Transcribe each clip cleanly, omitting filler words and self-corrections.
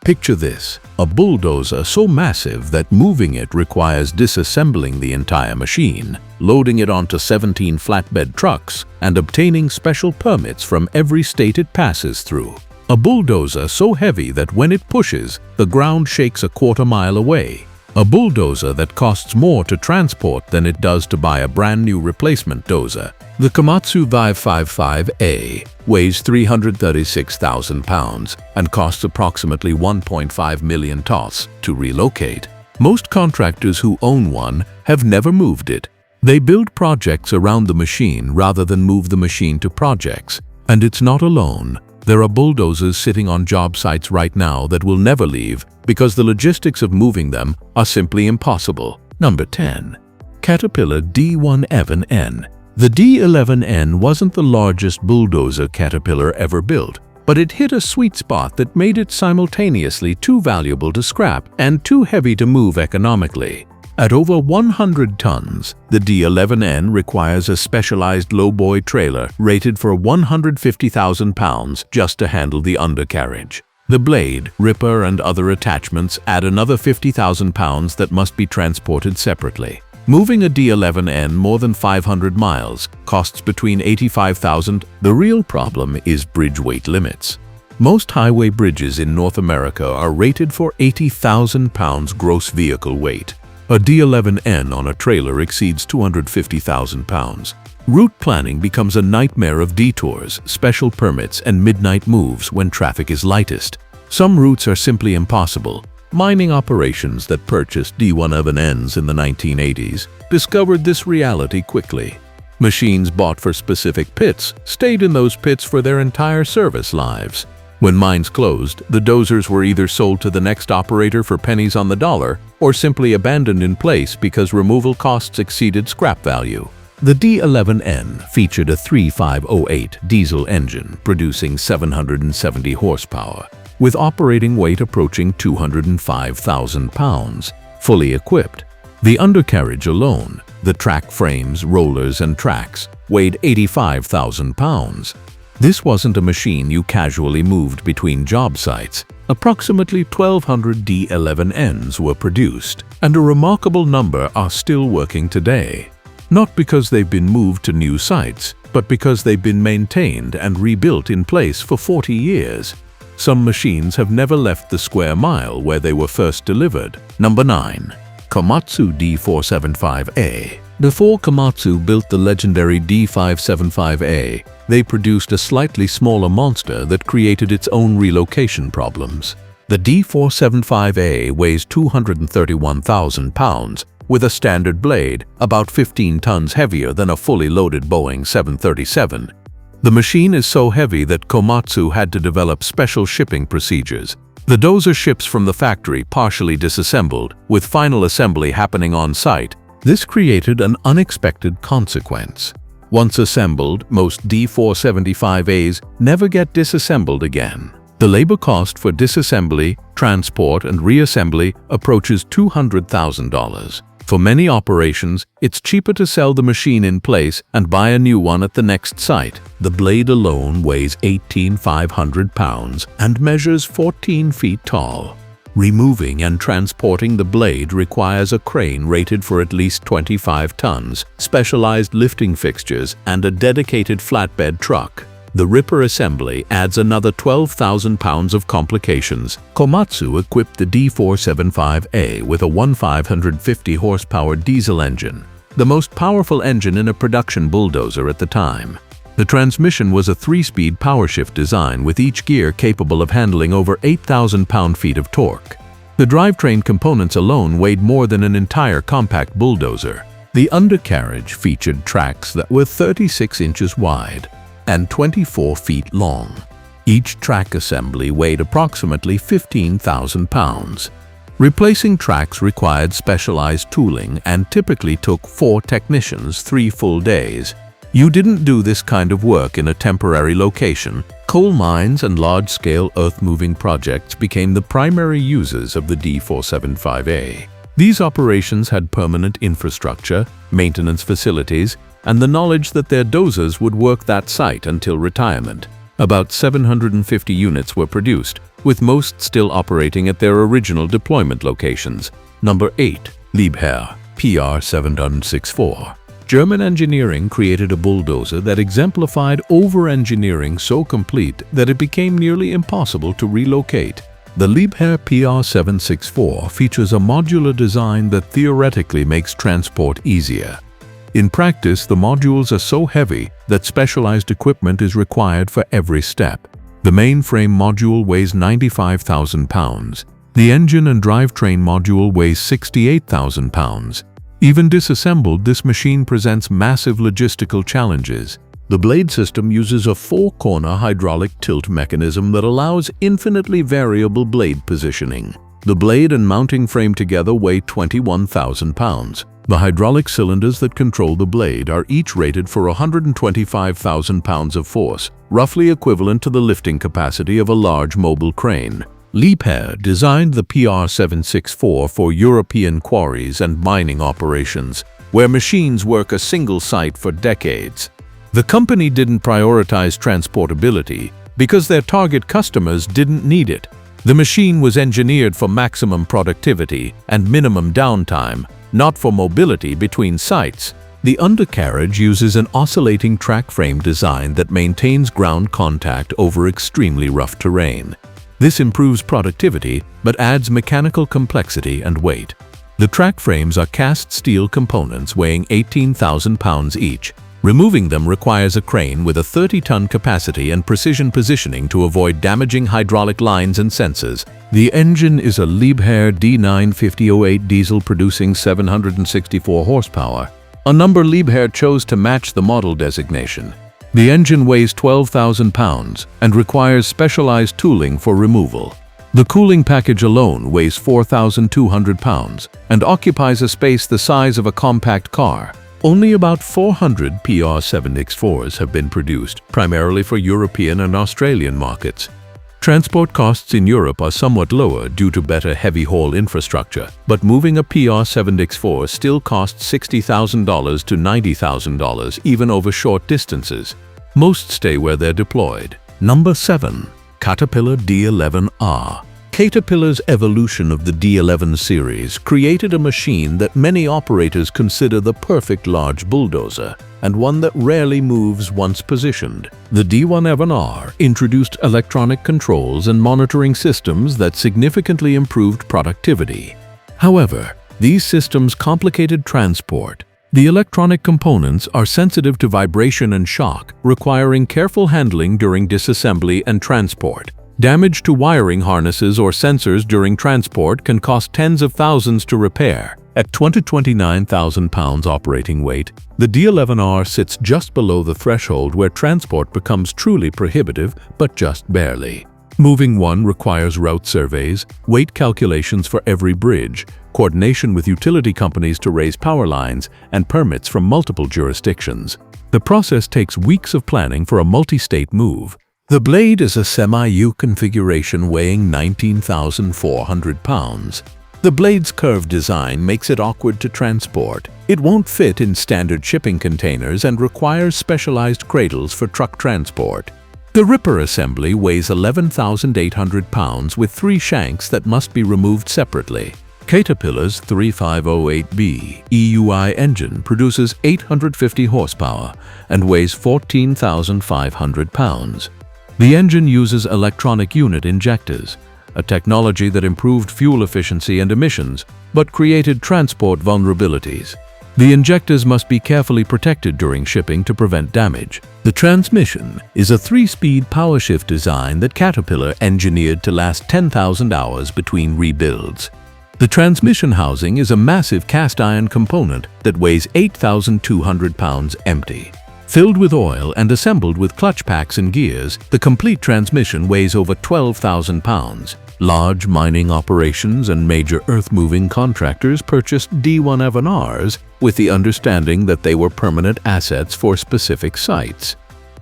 Picture this, a bulldozer so massive that moving it requires disassembling the entire machine, loading it onto 17 flatbed trucks, and obtaining special permits from every state it passes through. A bulldozer so heavy that when it pushes, the ground shakes a quarter-mile away. A bulldozer that costs more to transport than it does to buy a brand new replacement dozer. The Komatsu D575A weighs 336,000 pounds and costs approximately 1.5 million TOS to relocate. Most contractors who own one have never moved it. They build projects around the machine rather than move the machine to projects. And it's not alone. There are bulldozers sitting on job sites right now that will never leave because the logistics of moving them are simply impossible. Number 10. Caterpillar D11N. The D11N wasn't the largest bulldozer Caterpillar ever built, but it hit a sweet spot that made it simultaneously too valuable to scrap and too heavy to move economically. At over 100 tons, the D11N requires a specialized lowboy trailer rated for 150,000 pounds just to handle the undercarriage. The blade, ripper, and other attachments add another 50,000 pounds that must be transported separately. Moving a D11N more than 500 miles costs between 85,000. The real problem is bridge weight limits. Most highway bridges in North America are rated for 80,000 pounds gross vehicle weight. A D11N on a trailer exceeds 250,000 pounds. Route planning becomes a nightmare of detours, special permits, and midnight moves when traffic is lightest. Some routes are simply impossible. Mining operations that purchased D11Ns in the 1980s discovered this reality quickly. Machines bought for specific pits stayed in those pits for their entire service lives. When mines closed, the dozers were either sold to the next operator for pennies on the dollar or simply abandoned in place because removal costs exceeded scrap value. The D11N featured a 3508 diesel engine producing 770 horsepower, with operating weight approaching 205,000 pounds, fully equipped. The undercarriage alone, the track frames, rollers, and tracks, weighed 85,000 pounds. This wasn't a machine you casually moved between job sites. Approximately 1,200 D11Ns were produced, and a remarkable number are still working today. Not because they've been moved to new sites, but because they've been maintained and rebuilt in place for 40 years. Some machines have never left the square mile where they were first delivered. Number 9. Komatsu D475A. Before Komatsu built the legendary D575A, they produced a slightly smaller monster that created its own relocation problems. The D475A weighs 231,000 pounds, with a standard blade about 15 tons heavier than a fully loaded Boeing 737. The machine is so heavy that Komatsu had to develop special shipping procedures. The dozer ships from the factory partially disassembled, with final assembly happening on site. This created an unexpected consequence. Once assembled, most D475As never get disassembled again. The labor cost for disassembly, transport, and reassembly approaches $200,000. For many operations, it's cheaper to sell the machine in place and buy a new one at the next site. The blade alone weighs 18,500 pounds and measures 14 feet tall. Removing and transporting the blade requires a crane rated for at least 25 tons, specialized lifting fixtures, and a dedicated flatbed truck. The ripper assembly adds another 12,000 pounds of complications. Komatsu equipped the D475A with a 1,550 horsepower diesel engine, the most powerful engine in a production bulldozer at the time. The transmission was a 3-speed powershift design with each gear capable of handling over 8,000 pound-feet of torque. The drivetrain components alone weighed more than an entire compact bulldozer. The undercarriage featured tracks that were 36 inches wide and 24 feet long. Each track assembly weighed approximately 15,000 pounds. Replacing tracks required specialized tooling and typically took 4 technicians 3 full days. You didn't do this kind of work in a temporary location. Coal mines and large-scale earth-moving projects became the primary users of the D475A. These operations had permanent infrastructure, maintenance facilities, and the knowledge that their dozers would work that site until retirement. About 750 units were produced, with most still operating at their original deployment locations. Number 8. Liebherr PR764. German engineering created a bulldozer that exemplified over-engineering so complete that it became nearly impossible to relocate. The Liebherr PR764 features a modular design that theoretically makes transport easier. In practice, the modules are so heavy that specialized equipment is required for every step. The mainframe module weighs 95,000 pounds. The engine and drivetrain module weighs 68,000 pounds. Even disassembled, this machine presents massive logistical challenges. The blade system uses a 4-corner hydraulic tilt mechanism that allows infinitely variable blade positioning. The blade and mounting frame together weigh 21,000 pounds. The hydraulic cylinders that control the blade are each rated for 125,000 pounds of force, roughly equivalent to the lifting capacity of a large mobile crane. Liebherr designed the PR764 for European quarries and mining operations, where machines work a single site for decades. The company didn't prioritize transportability because their target customers didn't need it. The machine was engineered for maximum productivity and minimum downtime, not for mobility between sites. The undercarriage uses an oscillating track frame design that maintains ground contact over extremely rough terrain. This improves productivity but adds mechanical complexity and weight. The track frames are cast steel components weighing 18,000 pounds each. Removing them requires a crane with a 30-ton capacity and precision positioning to avoid damaging hydraulic lines and sensors. The engine is a Liebherr D11 diesel producing 764 horsepower, a number Liebherr chose to match the model designation. The engine weighs 12,000 pounds and requires specialized tooling for removal. The cooling package alone weighs 4,200 pounds and occupies a space the size of a compact car. Only about 400 PR764s have been produced, primarily for European and Australian markets. Transport costs in Europe are somewhat lower due to better heavy-haul infrastructure, but moving a PR764 still costs $60,000 to $90,000 even over short distances. Most stay where they're deployed. Number 7. Caterpillar D11R. Caterpillar's evolution of the D11 series created a machine that many operators consider the perfect large bulldozer, and one that rarely moves once positioned. The D11R introduced electronic controls and monitoring systems that significantly improved productivity. However, these systems complicated transport. The electronic components are sensitive to vibration and shock, requiring careful handling during disassembly and transport. Damage to wiring harnesses or sensors during transport can cost tens of thousands to repair. At 29,000 pounds operating weight, the D11R sits just below the threshold where transport becomes truly prohibitive, but just barely. Moving one requires route surveys, weight calculations for every bridge, coordination with utility companies to raise power lines, and permits from multiple jurisdictions. The process takes weeks of planning for a multi-state move. The blade is a semi-U configuration weighing 19,400 pounds. The blade's curved design makes it awkward to transport. It won't fit in standard shipping containers and requires specialized cradles for truck transport. The ripper assembly weighs 11,800 pounds with 3 shanks that must be removed separately. Caterpillar's 3508B EUI engine produces 850 horsepower and weighs 14,500 pounds. The engine uses electronic unit injectors, a technology that improved fuel efficiency and emissions, but created transport vulnerabilities. The injectors must be carefully protected during shipping to prevent damage. The transmission is a 3-speed power shift design that Caterpillar engineered to last 10,000 hours between rebuilds. The transmission housing is a massive cast iron component that weighs 8,200 pounds empty. Filled with oil and assembled with clutch packs and gears, the complete transmission weighs over 12,000 pounds. Large mining operations and major earth-moving contractors purchased D11Rs with the understanding that they were permanent assets for specific sites.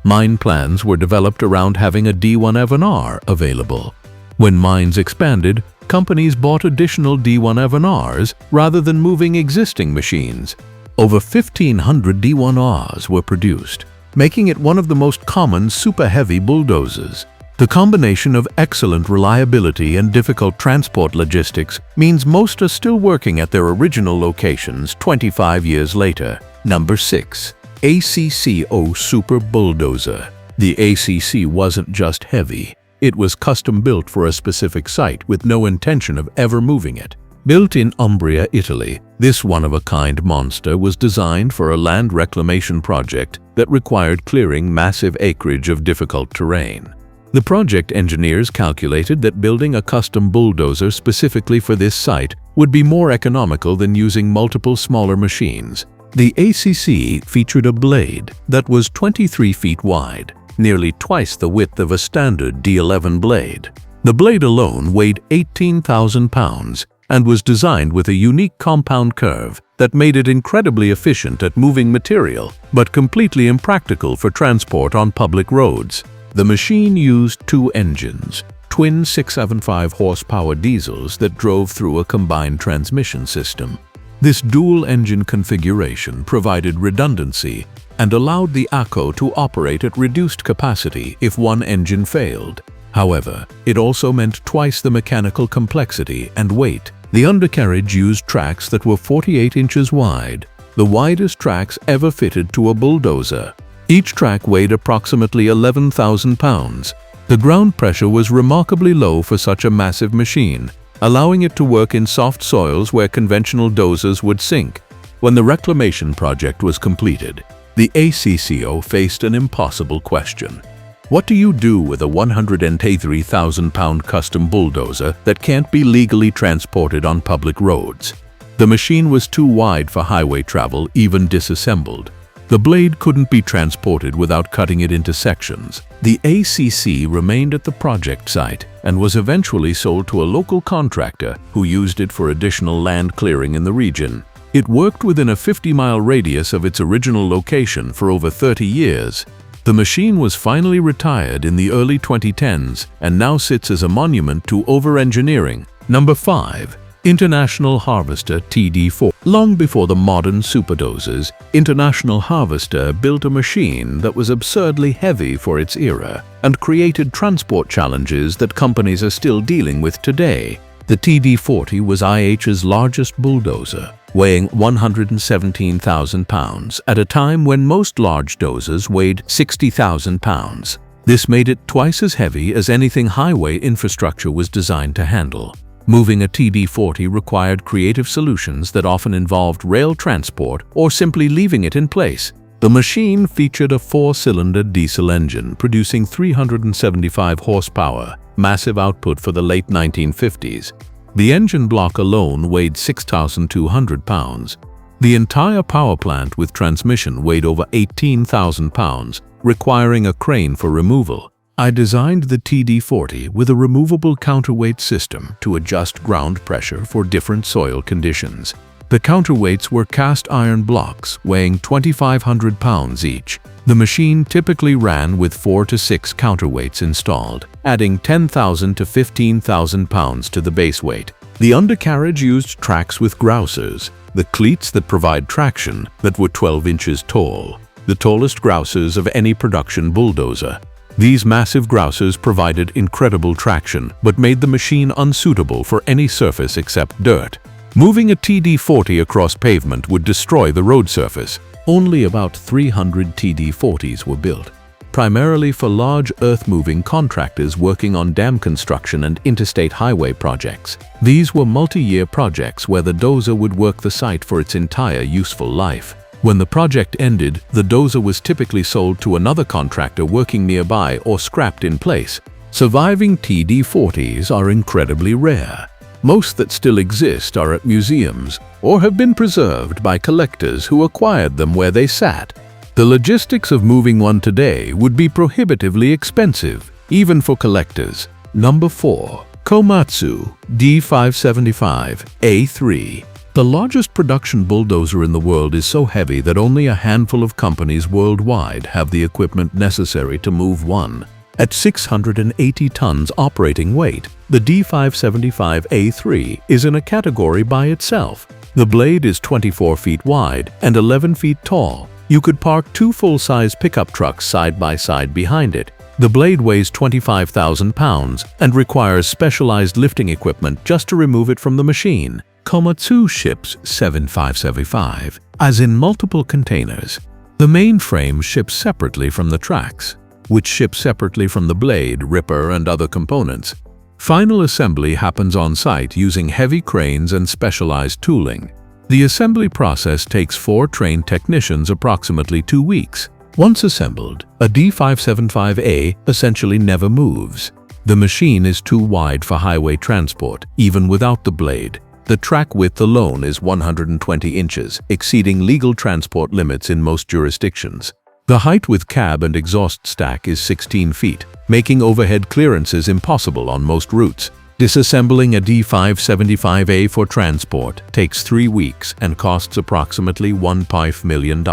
Mine plans were developed around having a D11R available. When mines expanded, companies bought additional D11Rs rather than moving existing machines. Over 1,500 D11Rs were produced, making it one of the most common super-heavy bulldozers. The combination of excellent reliability and difficult transport logistics means most are still working at their original locations 25 years later. Number 6. ACCO Super Bulldozer. The ACC wasn't just heavy. It was custom-built for a specific site with no intention of ever moving it. Built in Umbria, Italy, this one-of-a-kind monster was designed for a land reclamation project that required clearing massive acreage of difficult terrain. The project engineers calculated that building a custom bulldozer specifically for this site would be more economical than using multiple smaller machines. The ACC featured a blade that was 23 feet wide, nearly twice the width of a standard D11 blade. The blade alone weighed 18,000 pounds and was designed with a unique compound curve that made it incredibly efficient at moving material, but completely impractical for transport on public roads. The machine used two engines, twin 675 horsepower diesels that drove through a combined transmission system. This dual-engine configuration provided redundancy and allowed the ACCO to operate at reduced capacity if one engine failed. However, it also meant twice the mechanical complexity and weight. The undercarriage used tracks that were 48 inches wide, the widest tracks ever fitted to a bulldozer. Each track weighed approximately 11,000 pounds. The ground pressure was remarkably low for such a massive machine, allowing it to work in soft soils where conventional dozers would sink. When the reclamation project was completed, the ACCO faced an impossible question. What do you do with a 183,000-pound custom bulldozer that can't be legally transported on public roads? The machine was too wide for highway travel, even disassembled. The blade couldn't be transported without cutting it into sections. The ACC remained at the project site and was eventually sold to a local contractor who used it for additional land clearing in the region. It worked within a 50-mile radius of its original location for over 30 years. The machine was finally retired in the early 2010s and now sits as a monument to over-engineering. Number 5. International Harvester TD4. Long before the modern superdozers, International Harvester built a machine that was absurdly heavy for its era and created transport challenges that companies are still dealing with today. The TD40 was IH's largest bulldozer, weighing 117,000 pounds at a time when most large dozers weighed 60,000 pounds. This made it twice as heavy as anything highway infrastructure was designed to handle. Moving a TD40 required creative solutions that often involved rail transport or simply leaving it in place. The machine featured a 4-cylinder diesel engine producing 375 horsepower, massive output for the late 1950s. The engine block alone weighed 6,200 pounds. The entire power plant with transmission weighed over 18,000 pounds, requiring a crane for removal. I designed the TD40 with a removable counterweight system to adjust ground pressure for different soil conditions. The counterweights were cast iron blocks weighing 2,500 pounds each. The machine typically ran with 4 to 6 counterweights installed, adding 10,000 to 15,000 pounds to the base weight. The undercarriage used tracks with grousers, the cleats that provide traction, that were 12 inches tall, the tallest grousers of any production bulldozer. These massive grousers provided incredible traction but made the machine unsuitable for any surface except dirt. Moving a TD40 across pavement would destroy the road surface. Only about 300 TD40s were built, primarily for large earth-moving contractors working on dam construction and interstate highway projects. These were multi-year projects where the dozer would work the site for its entire useful life. When the project ended, the dozer was typically sold to another contractor working nearby or scrapped in place. Surviving TD40s are incredibly rare. Most that still exist are at museums or have been preserved by collectors who acquired them where they sat. The logistics of moving one today would be prohibitively expensive, even for collectors. Number 4. Komatsu D575A-3. The largest production bulldozer in the world is so heavy that only a handful of companies worldwide have the equipment necessary to move one. At 680 tons operating weight, the D575A-3 is in a category by itself. The blade is 24 feet wide and 11 feet tall. You could park 2 full-size pickup trucks side by side behind it. The blade weighs 25,000 pounds and requires specialized lifting equipment just to remove it from the machine. Komatsu ships 7575, as in multiple containers. The main frame ships separately from the tracks, which ship separately from the blade, ripper, and other components. Final assembly happens on site using heavy cranes and specialized tooling. The assembly process takes 4 trained technicians approximately 2 weeks. Once assembled, a D575A essentially never moves. The machine is too wide for highway transport, even without the blade. The track width alone is 120 inches, exceeding legal transport limits in most jurisdictions. The height with cab and exhaust stack is 16 feet, making overhead clearances impossible on most routes. Disassembling a D575A for transport takes 3 weeks and costs approximately $1.5 million.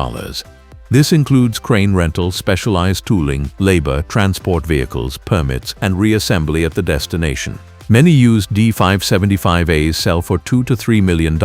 This includes crane rental, specialized tooling, labor, transport vehicles, permits, and reassembly at the destination. Many used D575As sell for $2 to $3 million,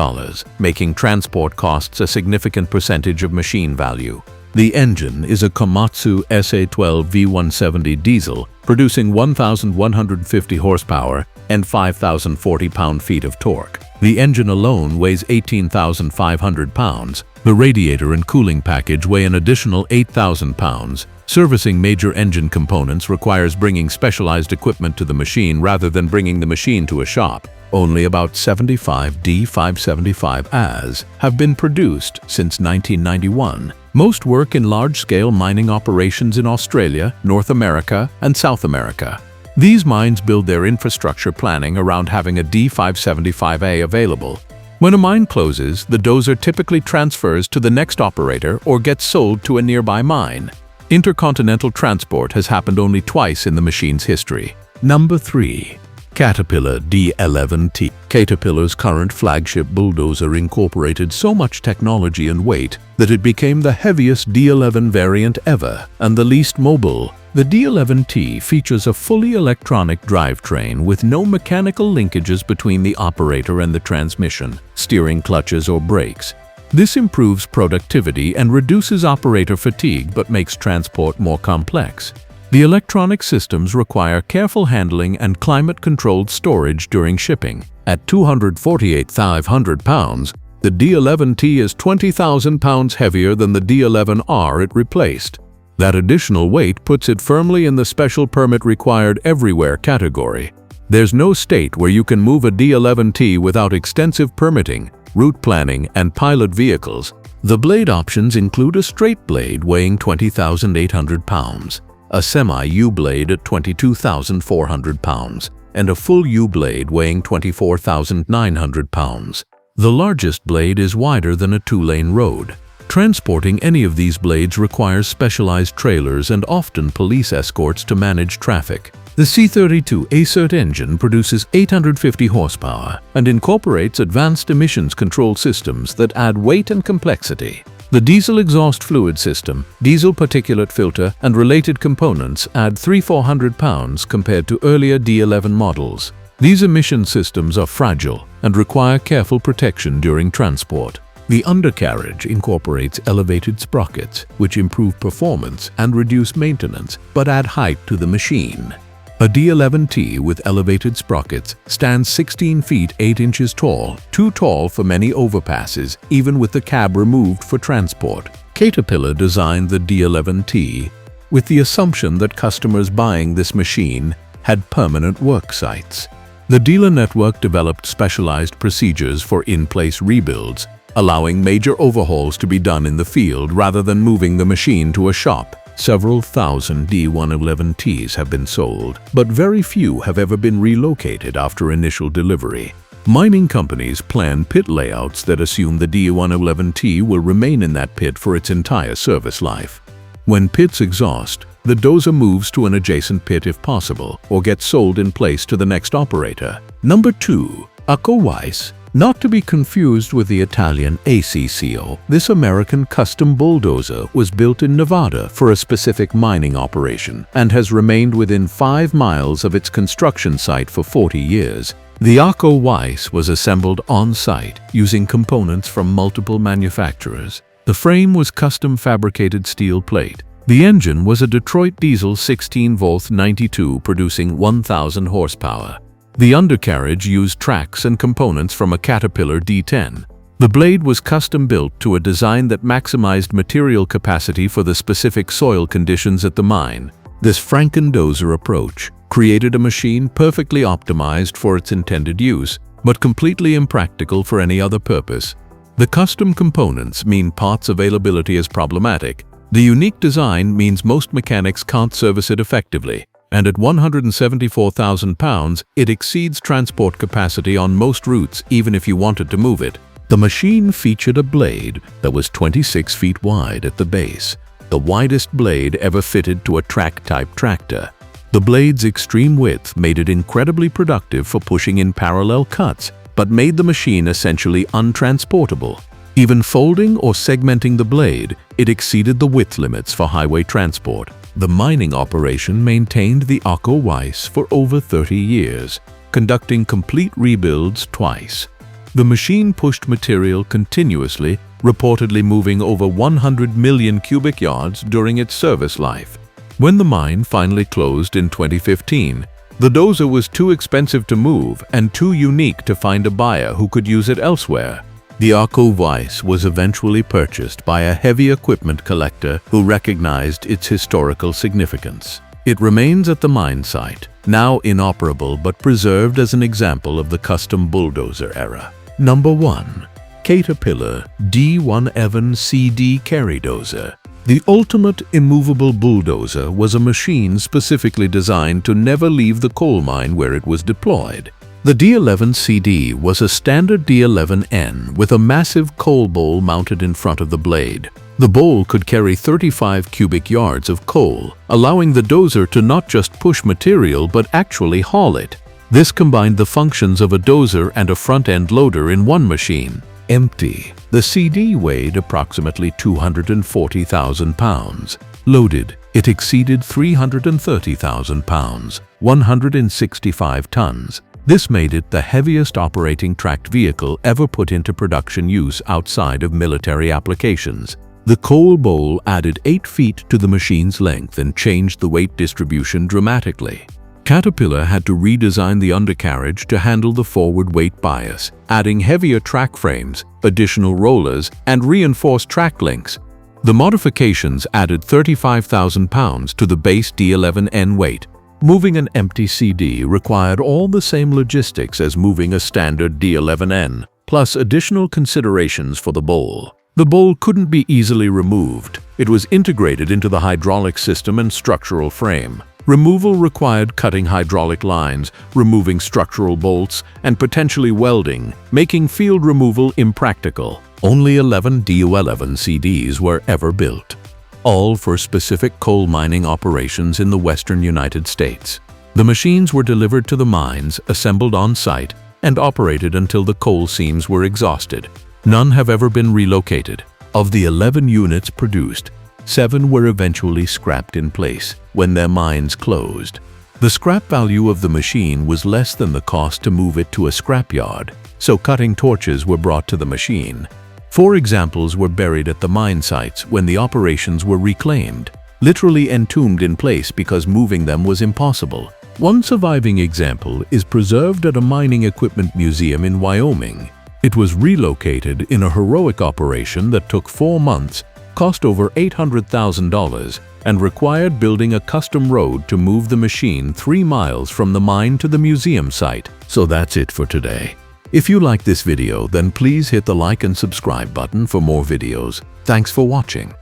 making transport costs a significant percentage of machine value. The engine is a Komatsu SA12 V170 diesel, producing 1,150 horsepower and 5,040 pound-feet of torque. The engine alone weighs 18,500 pounds. The radiator and cooling package weigh an additional 8,000 pounds. Servicing major engine components requires bringing specialized equipment to the machine rather than bringing the machine to a shop. Only about 75 D575As have been produced since 1991. Most work in large-scale mining operations in Australia, North America, and South America. These mines build their infrastructure planning around having a D575A available. When a mine closes, the dozer typically transfers to the next operator or gets sold to a nearby mine. Intercontinental transport has happened only twice in the machine's history. Number 3. Caterpillar D11T. Caterpillar's current flagship bulldozer incorporated so much technology and weight that it became the heaviest D11 variant ever and the least mobile. The D11T features a fully electronic drivetrain with no mechanical linkages between the operator and the transmission, steering clutches, or brakes. This improves productivity and reduces operator fatigue but makes transport more complex. The electronic systems require careful handling and climate-controlled storage during shipping. At 248,500 pounds, the D11T is 20,000 pounds heavier than the D11R it replaced. That additional weight puts it firmly in the special permit required everywhere category. There's no state where you can move a D11T without extensive permitting, route planning, and pilot vehicles. The blade options include a straight blade weighing 20,800 pounds, a semi-U-blade at 22,400 pounds, and a full U-blade weighing 24,900 pounds. The largest blade is wider than a 2-lane road. Transporting any of these blades requires specialized trailers and often police escorts to manage traffic. The C32 ACCO engine produces 850 horsepower and incorporates advanced emissions control systems that add weight and complexity. The diesel exhaust fluid system, diesel particulate filter, and related components add 300–400 pounds compared to earlier D11 models. These emission systems are fragile and require careful protection during transport. The undercarriage incorporates elevated sprockets, which improve performance and reduce maintenance, but add height to the machine. A D11T with elevated sprockets stands 16 feet 8 inches tall, too tall for many overpasses, even with the cab removed for transport. Caterpillar designed the D11T with the assumption that customers buying this machine had permanent work sites. The dealer network developed specialized procedures for in-place rebuilds, allowing major overhauls to be done in the field rather than moving the machine to a shop. Several thousand D111Ts have been sold, but very few have ever been relocated after initial delivery. Mining companies plan pit layouts that assume the D111T will remain in that pit for its entire service life. When pits exhaust, the dozer moves to an adjacent pit if possible, or gets sold in place to the next operator. Number 2. ACCO Weiss. Not to be confused with the Italian ACCO, this American custom bulldozer was built in Nevada for a specific mining operation and has remained within 5 miles of its construction site for 40 years. The ACCO Weiss was assembled on-site using components from multiple manufacturers. The frame was custom fabricated steel plate, The engine was a Detroit diesel 16-volt 92 producing 1,000 horsepower. The undercarriage used tracks and components from a Caterpillar D10. The blade was custom-built to a design that maximized material capacity for the specific soil conditions at the mine. This Franken-Dozer approach created a machine perfectly optimized for its intended use, but completely impractical for any other purpose. The custom components mean parts availability is problematic. The unique design means most mechanics can't service it effectively, and at 174,000 pounds, it exceeds transport capacity on most routes even if you wanted to move it. The machine featured a blade that was 26 feet wide at the base, the widest blade ever fitted to a track-type tractor. The blade's extreme width made it incredibly productive for pushing in parallel cuts, but made the machine essentially untransportable. Even folding or segmenting the blade, it exceeded the width limits for highway transport. The mining operation maintained the ACCO Weiss for over 30 years, conducting complete rebuilds twice. The machine pushed material continuously, reportedly moving over 100 million cubic yards during its service life. When the mine finally closed in 2015, the dozer was too expensive to move and too unique to find a buyer who could use it elsewhere. The ACCO Weiss was eventually purchased by a heavy equipment collector who recognized its historical significance. It remains at the mine site, now inoperable but preserved as an example of the custom bulldozer era. Number 1. Caterpillar D11 CD Carry Dozer. The ultimate immovable bulldozer was a machine specifically designed to never leave the coal mine where it was deployed. The D11 CD was a standard D11N with a massive coal bowl mounted in front of the blade. The bowl could carry 35 cubic yards of coal, allowing the dozer to not just push material but actually haul it. This combined the functions of a dozer and a front-end loader in one machine. Empty, the CD weighed approximately 240,000 pounds. Loaded, it exceeded 330,000 pounds, 165 tons. This made it the heaviest operating tracked vehicle ever put into production use outside of military applications. The coal bowl added 8 feet to the machine's length and changed the weight distribution dramatically. Caterpillar had to redesign the undercarriage to handle the forward weight bias, adding heavier track frames, additional rollers, and reinforced track links. The modifications added 35,000 pounds to the base D11N weight. Moving an empty CD required all the same logistics as moving a standard D11N, plus additional considerations for the bowl. The bowl couldn't be easily removed. It was integrated into the hydraulic system and structural frame. Removal required cutting hydraulic lines, removing structural bolts, and potentially welding, making field removal impractical. Only 11 D11 CDs were ever built, all for specific coal mining operations in the western United States. The machines were delivered to the mines, assembled on site, and operated until the coal seams were exhausted. None have ever been relocated. Of the 11 units produced, 7 were eventually scrapped in place when their mines closed. The scrap value of the machine was less than the cost to move it to a scrapyard, so cutting torches were brought to the machine. 4 examples were buried at the mine sites when the operations were reclaimed, literally entombed in place because moving them was impossible. One surviving example is preserved at a mining equipment museum in Wyoming. It was relocated in a heroic operation that took 4 months, cost over $800,000, and required building a custom road to move the machine 3 miles from the mine to the museum site. So that's it for today. If you like this video, then please hit the like and subscribe button for more videos. Thanks for watching.